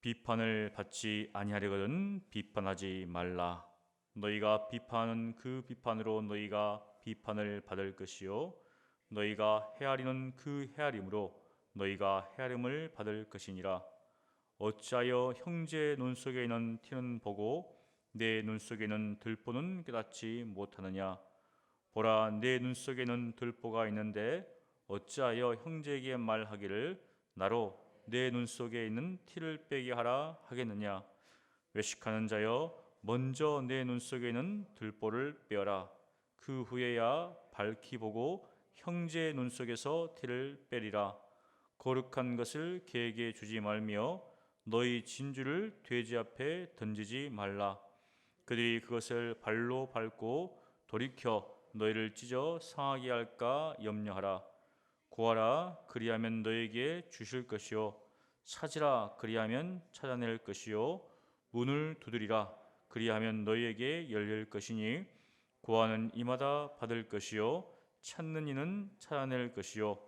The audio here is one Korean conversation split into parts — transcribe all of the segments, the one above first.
비판을 받지 아니하려거든 비판하지 말라. 너희가 비판하는 그 비판으로 너희가 비판을 받을 것이요 너희가 헤아리는 그 헤아림으로 너희가 헤아림을 받을 것이니라. 어찌하여 형제의 눈 속에 있는 티는 보고 내 눈 속에 있는 들보는 깨닫지 못하느냐. 보라, 내 눈 속에 있는 들보가 있는데 어찌하여 형제에게 말하기를 나로 내 눈 속에 있는 티를 빼게 하라 하겠느냐. 외식하는 자여, 먼저 내 눈 속에 있는 들보를 빼어라. 그 후에야 밝히 보고 형제의 눈 속에서 티를 빼리라. 거룩한 것을 개에게 주지 말며 너희 진주를 돼지 앞에 던지지 말라. 그들이 그것을 발로 밟고 돌이켜 너희를 찢어 상하게 할까 염려하라. 구하라, 그리하면 너에게 주실 것이요 찾으라, 그리하면 찾아낼 것이요 문을 두드리라, 그리하면 너희에게 열릴 것이니 구하는 이마다 받을 것이요 찾는 이는 찾아낼 것이요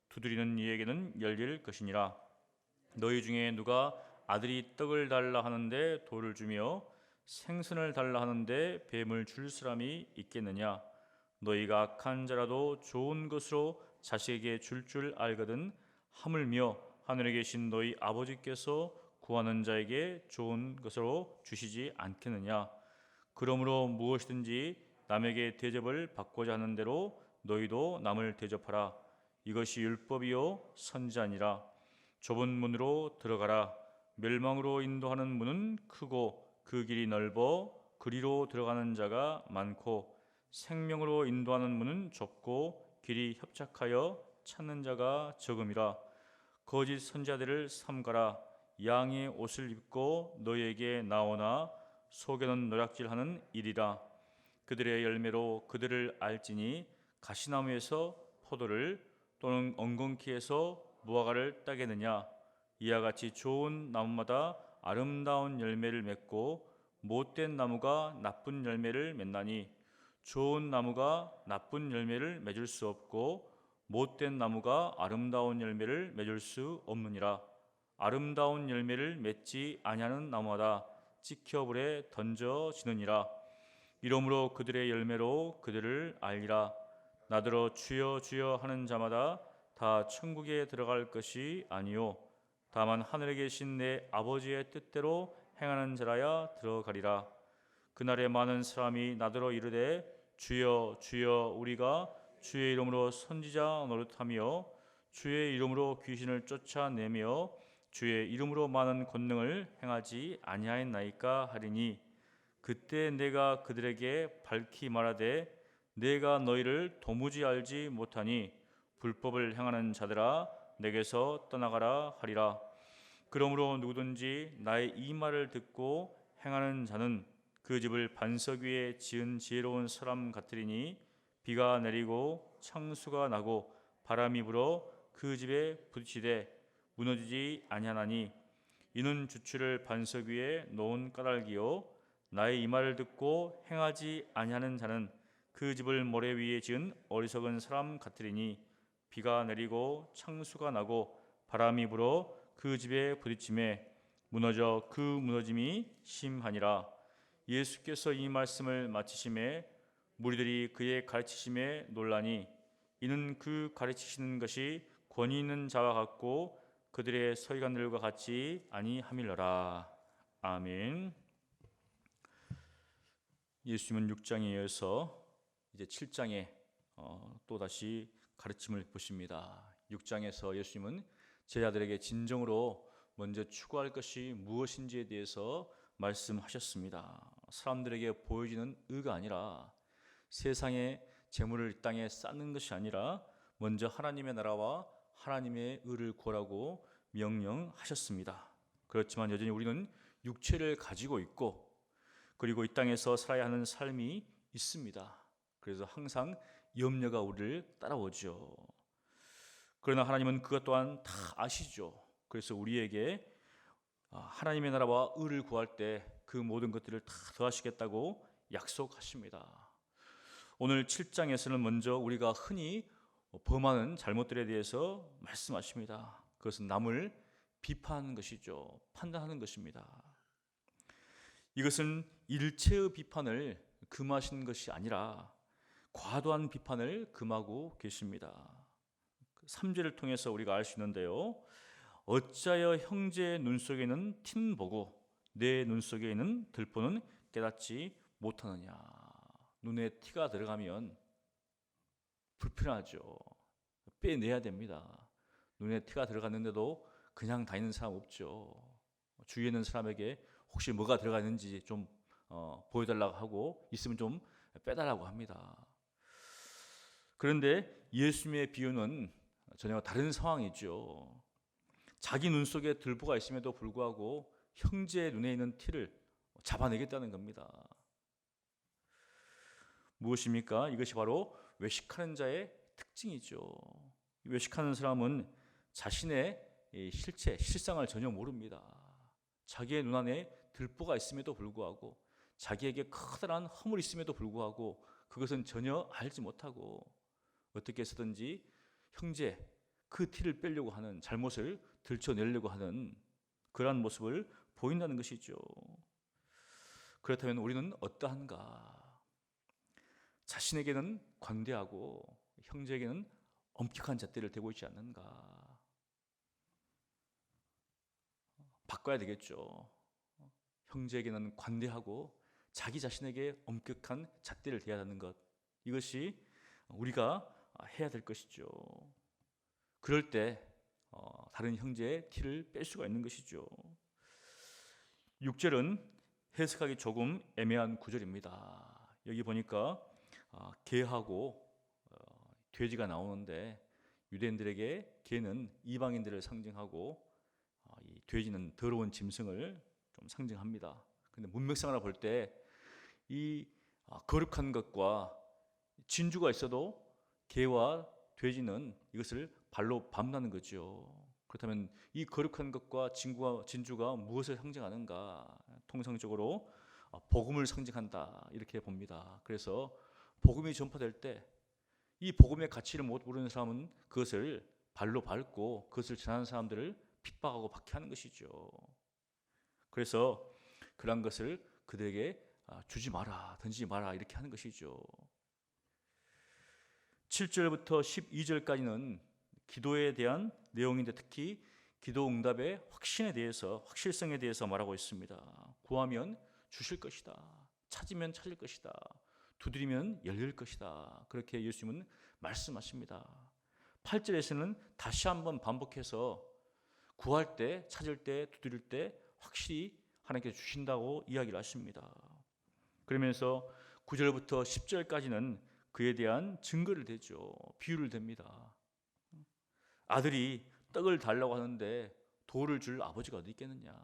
두드리는 이에게는 열릴 것이니라. 너희 중에 누가 아들이 떡을 달라 하는데 돌을 주며 생선을 달라 하는데 뱀을 줄 사람이 있겠느냐. 너희가 악한 자라도 좋은 것으로 자식에게 줄 알거든 하물며 하늘에 계신 너희 아버지께서 구하는 자에게 좋은 것으로 주시지 않겠느냐. 그러므로 무엇이든지 남에게 대접을 받고자 하는 대로 너희도 남을 대접하라. 이것이 율법이요 선지자니라. 좁은 문으로 들어가라. 멸망으로 인도하는 문은 크고 그 길이 넓어 그리로 들어가는 자가 많고 생명으로 인도하는 문은 좁고 길이 협착하여 찾는 자가 적음이라. 거짓 선지자들을 삼가라. 양의 옷을 입고 너희에게 나오나 속에는 노략질하는 일이라. 그들의 열매로 그들을 알지니 가시나무에서 포도를 또는 엉겅퀴에서 무화과를 따겠느냐. 이와 같이 좋은 나무마다 아름다운 열매를 맺고 못된 나무가 나쁜 열매를 맺나니 좋은 나무가 나쁜 열매를 맺을 수 없고 못된 나무가 아름다운 열매를 맺을 수 없느니라. 아름다운 열매를 맺지 아니하는 나무마다 찍혀 불에 던져지느니라. 이러므로 그들의 열매로 그들을 알리라. 나더러 주여 주여 하는 자마다 다 천국에 들어갈 것이 아니요 다만 하늘에 계신 내 아버지의 뜻대로 행하는 자라야 들어가리라. 그날에 많은 사람이 나더러 이르되 주여 주여 우리가 주의 이름으로 선지자 노릇하며 주의 이름으로 귀신을 쫓아내며 주의 이름으로 많은 권능을 행하지 아니하였나이까 하리니 그때 내가 그들에게 밝히 말하되 내가 너희를 도무지 알지 못하니 불법을 행하는 자들아 내게서 떠나가라 하리라. 그러므로 누구든지 나의 이 말을 듣고 행하는 자는 그 집을 반석 위에 지은 지혜로운 사람 같으리니 비가 내리고 창수가 나고 바람이 불어 그 집에 부딪히되 무너지지 아니하나니 이는 주추를 반석 위에 놓은 까닭이요 나의 이 말을 듣고 행하지 아니하는 자는 그 집을 모래 위에 지은 어리석은 사람 같으리니 비가 내리고 창수가 나고 바람이 불어 그 집에 부딪힘에 무너져 그 무너짐이 심하니라. 예수께서 이 말씀을 마치심에 무리들이 그의 가르치심에 놀라니 이는 그 가르치시는 것이 권위 있는 자와 같고 그들의 서기관들과 같이 아니함이러라. 아멘. 예수님은 6장에 이어서 이제 7장에 또다시 가르침을 보십니다. 6장에서 예수님은 제자들에게 진정으로 먼저 추구할 것이 무엇인지에 대해서 말씀하셨습니다. 사람들에게 보여지는 의가 아니라 세상의 재물을 이 땅에 쌓는 것이 아니라 먼저 하나님의 나라와 하나님의 의를 구하라고 명령하셨습니다. 그렇지만 여전히 우리는 육체를 가지고 있고 그리고 이 땅에서 살아야 하는 삶이 있습니다. 그래서 항상 염려가 우리를 따라오죠. 그러나 하나님은 그것 또한 다 아시죠. 그래서 우리에게 하나님의 나라와 의를 구할 때 그 모든 것들을 다 더하시겠다고 약속하십니다. 오늘 7장에서는 먼저 우리가 흔히 범하는 잘못들에 대해서 말씀하십니다. 그것은 남을 비판하는 것이죠. 판단하는 것입니다. 이것은 일체의 비판을 금하신 것이 아니라 과도한 비판을 금하고 계십니다. 3절을 통해서 우리가 알 수 있는데요. 어찌하여 형제의 눈 속에는 티는 보고 내 눈 속에 있는 들보는 깨닫지 못하느냐. 눈에 티가 들어가면 불편하죠. 빼내야 됩니다. 눈에 티가 들어갔는데도 그냥 다니는 사람 없죠. 주위에 있는 사람에게 혹시 뭐가 들어가 있는지 좀 보여달라고 하고 있으면 좀 빼달라고 합니다. 그런데 예수님의 비유는 전혀 다른 상황이죠. 자기 눈 속에 들보가 있음에도 불구하고 형제의 눈에 있는 티를 잡아내겠다는 겁니다. 무엇입니까? 이것이 바로 외식하는 자의 특징이죠. 외식하는 사람은 자신의 실체, 실상을 전혀 모릅니다. 자기의 눈 안에 들보가 있음에도 불구하고 자기에게 커다란 허물이 있음에도 불구하고 그것은 전혀 알지 못하고 어떻게 해서든지 형제 그 티를 빼려고 하는, 잘못을 들춰내려고 하는 그러한 모습을 보인다는 것이죠. 그렇다면 우리는 어떠한가? 자신에게는 관대하고 형제에게는 엄격한 잣대를 대고 있지 않는가? 바꿔야 되겠죠. 형제에게는 관대하고 자기 자신에게 엄격한 잣대를 대야 하는 것, 이것이 우리가 해야 될 것이죠. 그럴 때 다른 형제의 티를 뺄 수가 있는 것이죠. 6절은 해석하기 조금 애매한 구절입니다. 여기 보니까 개하고 돼지가 나오는데 유대인들에게 개는 이방인들을 상징하고 이 돼지는 더러운 짐승을 좀 상징합니다. 그런데 문맥상으로 볼 때 이 거룩한 것과 진주가 있어도 개와 돼지는 이것을 발로 밟는 거죠. 그렇다면 이 거룩한 것과 진주가 무엇을 상징하는가? 통상적으로 복음을 상징한다 이렇게 봅니다. 그래서 복음이 전파될 때 이 복음의 가치를 못 모르는 사람은 그것을 발로 밟고 그것을 전하는 사람들을 핍박하고 박해하는 것이죠. 그래서 그런 것을 그들에게 주지 마라, 던지지 마라 이렇게 하는 것이죠. 7절부터 12절까지는 기도에 대한 내용인데 특히 기도 응답의 확실성에 대해서 말하고 있습니다. 구하면 주실 것이다. 찾으면 찾을 것이다. 두드리면 열릴 것이다. 그렇게 예수님은 말씀하십니다. 8절에서는 다시 한번 반복해서 구할 때, 찾을 때, 두드릴 때 확실히 하나님께서 주신다고 이야기를 하십니다. 그러면서 9절부터 10절까지는 그에 대한 증거를 대죠. 비유를 댑니다. 아들이 떡을 달라고 하는데 돌을 줄 아버지가 어디 있겠느냐.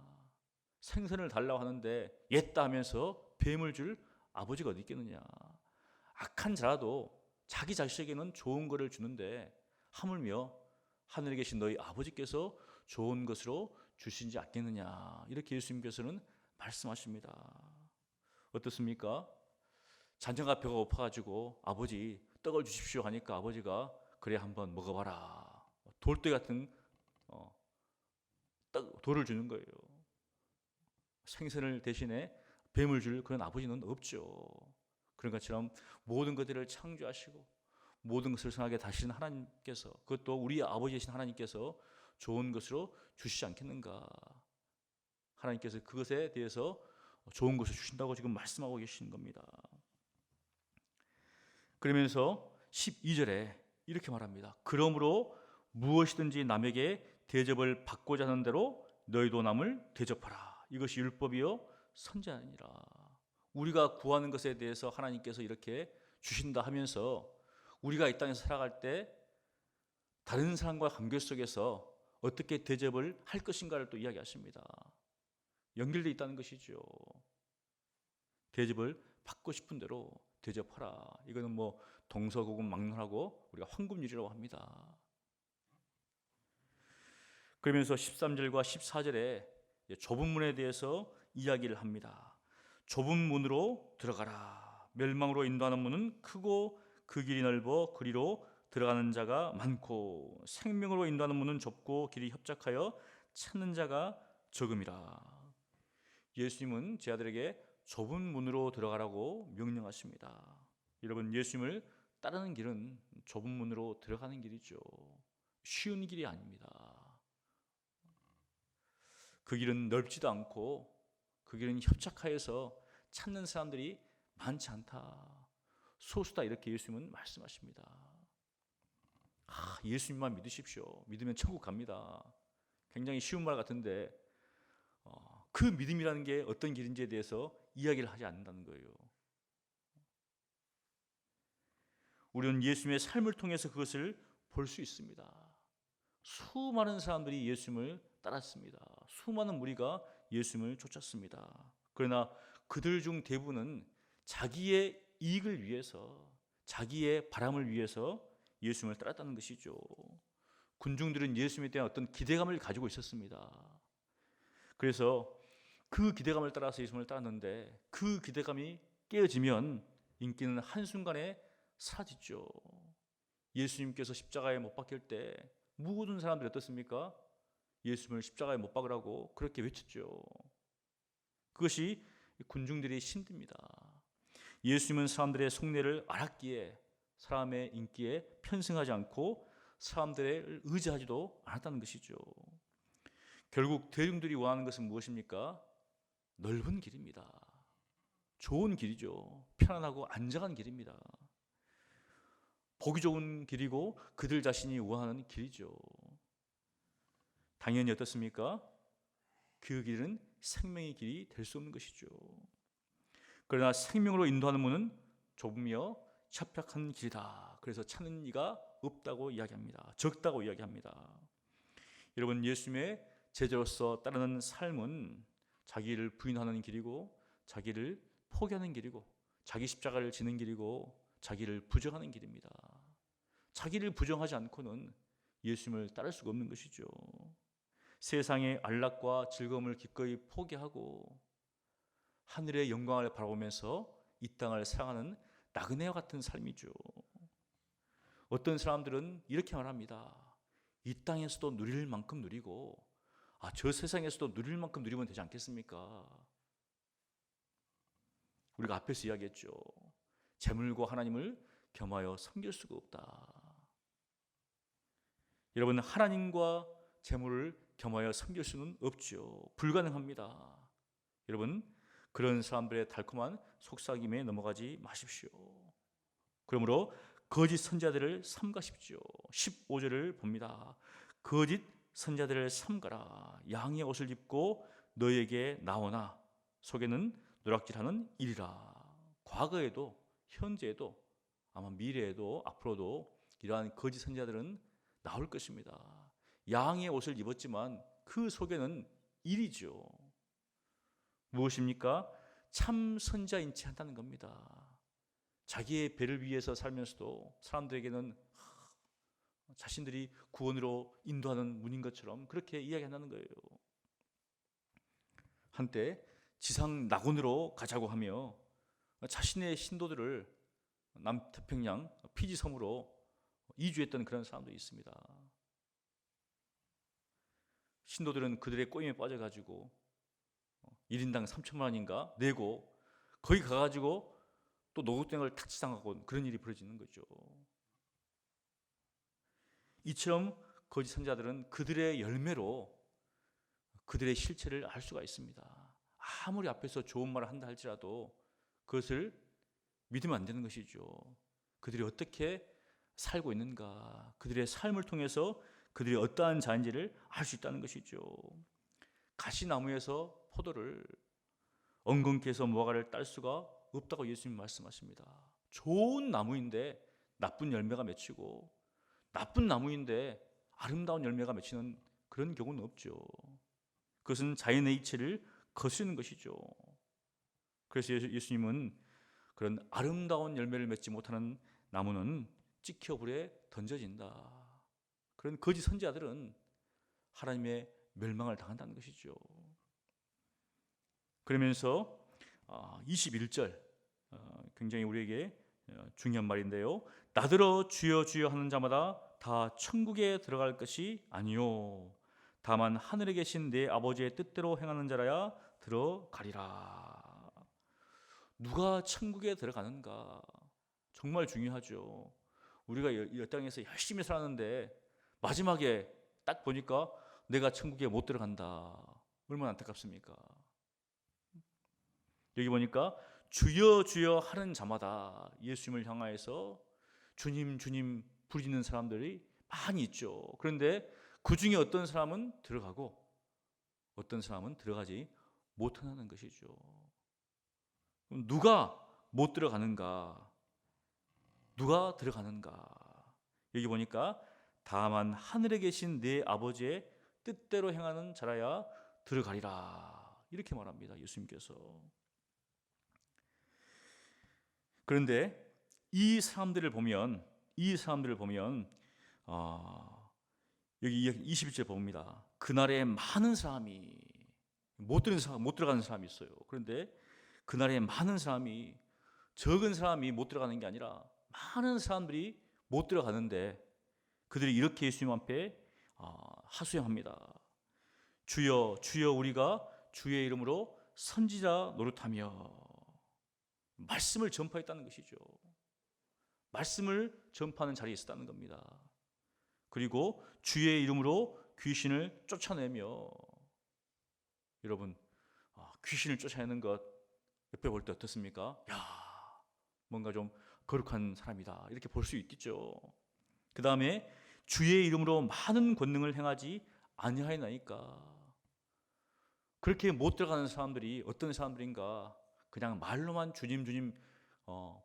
생선을 달라고 하는데 옛다 하면서 뱀을 줄 아버지가 어디 있겠느냐. 악한 자라도 자기 자식에게는 좋은 것을 주는데 하물며 하늘에 계신 너희 아버지께서 좋은 것으로 주시지 않겠느냐. 이렇게 예수님께서는 말씀하십니다. 어떻습니까? 자녀가 배가 고파가지고 아버지 떡을 주십시오 하니까 아버지가 그래 한번 먹어봐라. 돌대 같은 돌을 주는 거예요. 생선을 대신에 뱀을 줄 그런 아버지는 없죠. 그런 것처럼 모든 것들을 창조하시고 모든 것을 선하게 다시는 하나님께서, 그것도 우리 아버지이신 하나님께서 좋은 것으로 주시지 않겠는가. 하나님께서 그것에 대해서 좋은 것을 주신다고 지금 말씀하고 계시는 겁니다. 그러면서 12절에 이렇게 말합니다. 그러므로 무엇이든지 남에게 대접을 받고자 하는 대로 너희도 남을 대접하라. 이것이 율법이요 선지자니라. 우리가 구하는 것에 대해서 하나님께서 이렇게 주신다 하면서 우리가 이 땅에서 살아갈 때 다른 사람과 관계 속에서 어떻게 대접을 할 것인가를 또 이야기하십니다. 연결되어 있다는 것이죠. 대접을 받고 싶은 대로 대접하라. 이거는 뭐 동서고금 막론하고 우리가 황금률이라고 합니다. 그러면서 13절과 14절에 좁은 문에 대해서 이야기를 합니다. 좁은 문으로 들어가라. 멸망으로 인도하는 문은 크고 그 길이 넓어 그리로 들어가는 자가 많고 생명으로 인도하는 문은 좁고 길이 협착하여 찾는 자가 적음이라. 예수님은 제 아들에게 좁은 문으로 들어가라고 명령하십니다. 여러분, 예수님을 따르는 길은 좁은 문으로 들어가는 길이죠. 쉬운 길이 아닙니다. 그 길은 넓지도 않고 그 길은 협착하여서 찾는 사람들이 많지 않다, 소수다, 이렇게 예수님은 말씀하십니다. 예수님만 믿으십시오. 믿으면 천국 갑니다. 굉장히 쉬운 말 같은데 그 믿음이라는 게 어떤 길인지에 대해서 이야기를 하지 않는다는 거예요. 우리는 예수님의 삶을 통해서 그것을 볼 수 있습니다. 수많은 사람들이 예수님을 따랐습니다. 수많은 무리가 예수님을 쫓았습니다. 그러나 그들 중 대부분은 자기의 이익을 위해서, 자기의 바람을 위해서 예수님을 따랐다는 것이죠. 군중들은 예수님에 대한 어떤 기대감을 가지고 있었습니다. 그래서 그 기대감을 따라서 예수님을 따랐는데 그 기대감이 깨어지면 인기는 한순간에 사라지죠. 예수님께서 십자가에 못 박힐 때 모든 사람들이 어떻습니까? 예수님을 십자가에 못 박으라고 그렇게 외쳤죠. 그것이 군중들의 신입니다. 예수님은 사람들의 속내를 알았기에 사람의 인기에 편승하지 않고 사람들을 의지하지도 않았다는 것이죠. 결국 대중들이 원하는 것은 무엇입니까? 넓은 길입니다. 좋은 길이죠. 편안하고 안전한 길입니다. 보기 좋은 길이고 그들 자신이 원하는 길이죠. 당연히 어떻습니까? 그 길은 생명의 길이 될 수 없는 것이죠. 그러나 생명으로 인도하는 문은 좁으며 협착한 길이다. 그래서 찾는 이가 없다고 이야기합니다. 적다고 이야기합니다. 여러분, 예수님의 제자로서 따르는 삶은 자기를 부인하는 길이고 자기를 포기하는 길이고 자기 십자가를 지는 길이고 자기를 부정하는 길입니다. 자기를 부정하지 않고는 예수님을 따를 수가 없는 것이죠. 세상의 안락과 즐거움을 기꺼이 포기하고 하늘의 영광을 바라보면서 이 땅을 사랑하는 나그네와 같은 삶이죠. 어떤 사람들은 이렇게 말합니다. 이 땅에서도 누릴 만큼 누리고 저 세상에서도 누릴 만큼 누리면 되지 않겠습니까? 우리가 앞에서 이야기했죠. 재물과 하나님을 겸하여 섬길 수가 없다. 여러분, 하나님과 재물을 겸하여 섬길 수는 없죠. 불가능합니다. 여러분, 그런 사람들의 달콤한 속삭임에 넘어가지 마십시오. 그러므로 거짓 선자들을 삼가십시오. 15절을 봅니다. 거짓 선자들을 삼가라. 양의 옷을 입고 너에게 나오나 속에는 노략질하는 일이라. 과거에도 현재에도 아마 미래에도 앞으로도 이러한 거짓 선자들은 나올 것입니다. 양의 옷을 입었지만 그 속에는 일이죠. 무엇입니까? 참 선자인 체 한다는 겁니다. 자기의 배를 위해서 살면서도 사람들에게는 자신들이 구원으로 인도하는 문인 것처럼 그렇게 이야기한다는 거예요. 한때 지상 낙원으로 가자고 하며 자신의 신도들을 남태평양 피지 섬으로 이주했던 그런 사람도 있습니다. 신도들은 그들의 꼬임에 빠져가지고 1인당 3천만 원인가 내고 거기 가가지고 또 노구땡을 타치당하고 그런 일이 벌어지는 거죠. 이처럼 거짓 선자들은 그들의 열매로 그들의 실체를 알 수가 있습니다. 아무리 앞에서 좋은 말을 한다 할지라도 그것을 믿으면 안 되는 것이죠. 그들이 어떻게 살고 있는가, 그들의 삶을 통해서 그들이 어떠한 자인지를 알 수 있다는 것이죠. 가시나무에서 포도를, 엉겅퀴에서 무화과를 딸 수가 없다고 예수님 말씀하십니다. 좋은 나무인데 나쁜 열매가 맺히고 나쁜 나무인데 아름다운 열매가 맺히는 그런 경우는 없죠. 그것은 자연의 이치를 거스르는 것이죠. 그래서 예수님은 그런 아름다운 열매를 맺지 못하는 나무는 찍혀 불에 던져진다. 그런 거짓 선지자들은 하나님의 멸망을 당한다는 것이죠. 그러면서 21절 굉장히 우리에게 중요한 말인데요. 나더러 주여 주여 하는 자마다 다 천국에 들어갈 것이 아니요 다만 하늘에 계신 내 아버지의 뜻대로 행하는 자라야 들어가리라. 누가 천국에 들어가는가? 정말 중요하죠. 우리가 이 땅에서 열심히 살았는데 마지막에 딱 보니까 내가 천국에 못 들어간다. 얼마나 안타깝습니까? 여기 보니까 주여 주여 하는 자마다 예수님을 향하여서 주님 주님 부르짖는 사람들이 많이 있죠. 그런데 그 중에 어떤 사람은 들어가고 어떤 사람은 들어가지 못하는 것이죠. 그럼 누가 못 들어가는가? 누가 들어가는가? 여기 보니까 다만 하늘에 계신 내 아버지의 뜻대로 행하는 자라야 들어가리라. 이렇게 말합니다. 예수님께서. 그런데 이 사람들을 보면 여기 21절 봅니다. 그날에 많은 사람이 못 들어가는 사람이 있어요. 그런데 그날에 많은 사람이, 적은 사람이 못 들어가는 게 아니라 많은 사람들이 못 들어가는데 그들이 이렇게 예수님 앞에 하소연합니다. 주여 주여 우리가 주의 이름으로 선지자 노릇하며, 말씀을 전파했다는 것이죠. 말씀을 전파하는 자리에 있었다는 겁니다. 그리고 주의 이름으로 귀신을 쫓아내며, 여러분 귀신을 쫓아내는 것 옆에 볼 때 어떻습니까? 야, 뭔가 좀 거룩한 사람이다 이렇게 볼 수 있겠죠. 그 다음에 주의 이름으로 많은 권능을 행하지 아니하였나이까. 그렇게 못 들어가는 사람들이 어떤 사람들인가? 그냥 말로만 주님 주님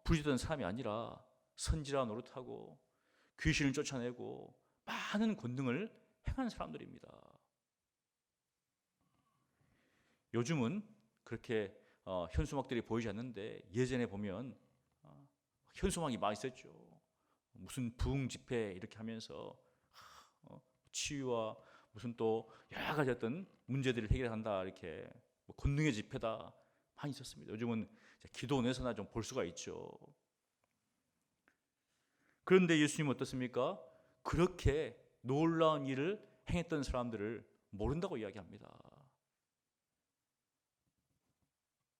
부르짖던 사람이 아니라 선지자 노릇하고 귀신을 쫓아내고 많은 권능을 행한 사람들입니다. 요즘은 그렇게 현수막들이 보이지 않는데 예전에 보면 현수막이 많이 있었죠. 무슨 부흥 집회 이렇게 하면서 치유와 무슨 또 여러 가지 어떤 문제들을 해결한다, 이렇게 권능의 집회다 많이 있었습니다. 요즘은 기도원에서나 좀 볼 수가 있죠. 그런데 예수님은 어떻습니까? 그렇게 놀라운 일을 행했던 사람들을 모른다고 이야기합니다.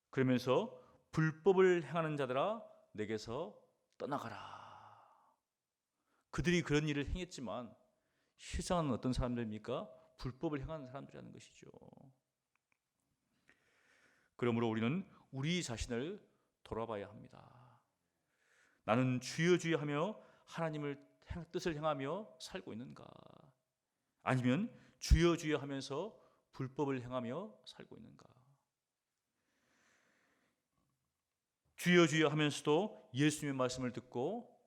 그러면서 불법을 행하는 자들아 내게서 떠나가라. 그들이 그런 일을 행했지만 실상은 어떤 사람들입니까? 불법을 행하는 사람들이라는 것이죠. 그러므로 우리는 우리 자신을 돌아봐야 합니다. 나는 주여 주여 하며 하나님을 뜻을 행하며 살고 있는가? 아니면 주여 주여 하면서 불법을 행하며 살고 있는가? 주여 주여 하면서도 예수님의 말씀을 듣고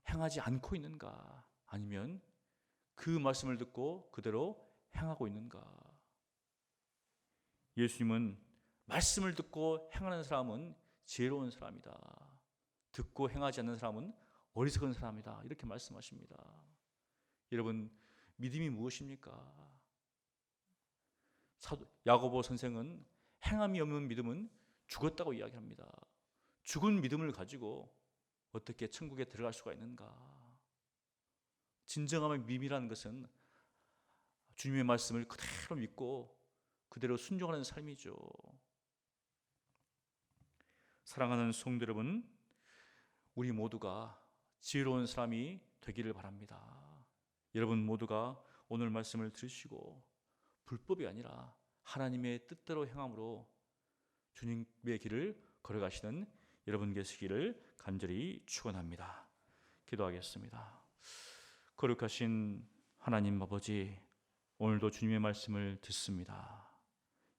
행하지 않고 있는가? 아니면 그 말씀을 듣고 그대로 행하고 있는가? 예수님은 말씀을 듣고 행하는 사람은 지혜로운 사람이다, 듣고 행하지 않는 사람은 어리석은 사람이다, 이렇게 말씀하십니다. 여러분, 믿음이 무엇입니까? 야고보 선생은 행함이 없는 믿음은 죽었다고 이야기합니다. 죽은 믿음을 가지고 어떻게 천국에 들어갈 수가 있는가? 진정한 믿음이라는 것은 주님의 말씀을 그대로 믿고 그대로 순종하는 삶이죠. 사랑하는 성도 여러분, 우리 모두가 지혜로운 사람이 되기를 바랍니다. 여러분 모두가 오늘 말씀을 들으시고 불법이 아니라 하나님의 뜻대로 행함으로 주님의 길을 걸어가시는 여러분 계시기를 간절히 축원합니다. 기도하겠습니다. 거룩하신 하나님 아버지, 오늘도 주님의 말씀을 듣습니다.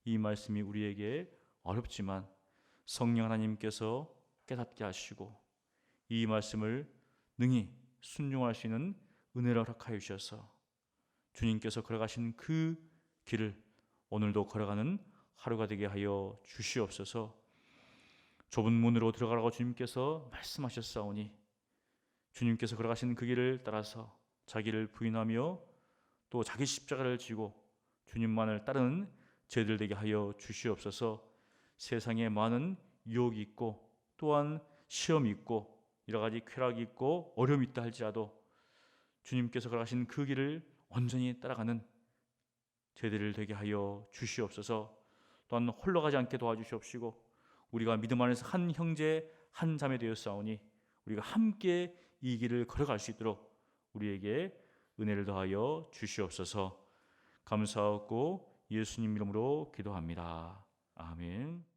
이 말씀이 우리에게 어렵지만 성령 하나님께서 깨닫게 하시고 이 말씀을 능히 순종할 수 있는 은혜를 허락하여 주셔서 주님께서 걸어가신 그 길을 오늘도 걸어가는 하루가 되게 하여 주시옵소서. 좁은 문으로 들어가라고 주님께서 말씀하셨사오니 주님께서 걸어가신 그 길을 따라서 자기를 부인하며 또 자기 십자가를 지고 주님만을 따르는 저희들 되게 하여 주시옵소서. 세상에 많은 유혹이 있고 또한 시험이 있고 여러 가지 쾌락이 있고 어려움이 있다 할지라도 주님께서 걸어가신 그 길을 온전히 따라가는 제대를 되게 하여 주시옵소서. 또한 홀로 가지 않게 도와주시옵시고 우리가 믿음 안에서 한 형제 한 자매 되었사오니 우리가 함께 이 길을 걸어갈 수 있도록 우리에게 은혜를 더하여 주시옵소서. 감사하고 예수님 이름으로 기도합니다. 아멘.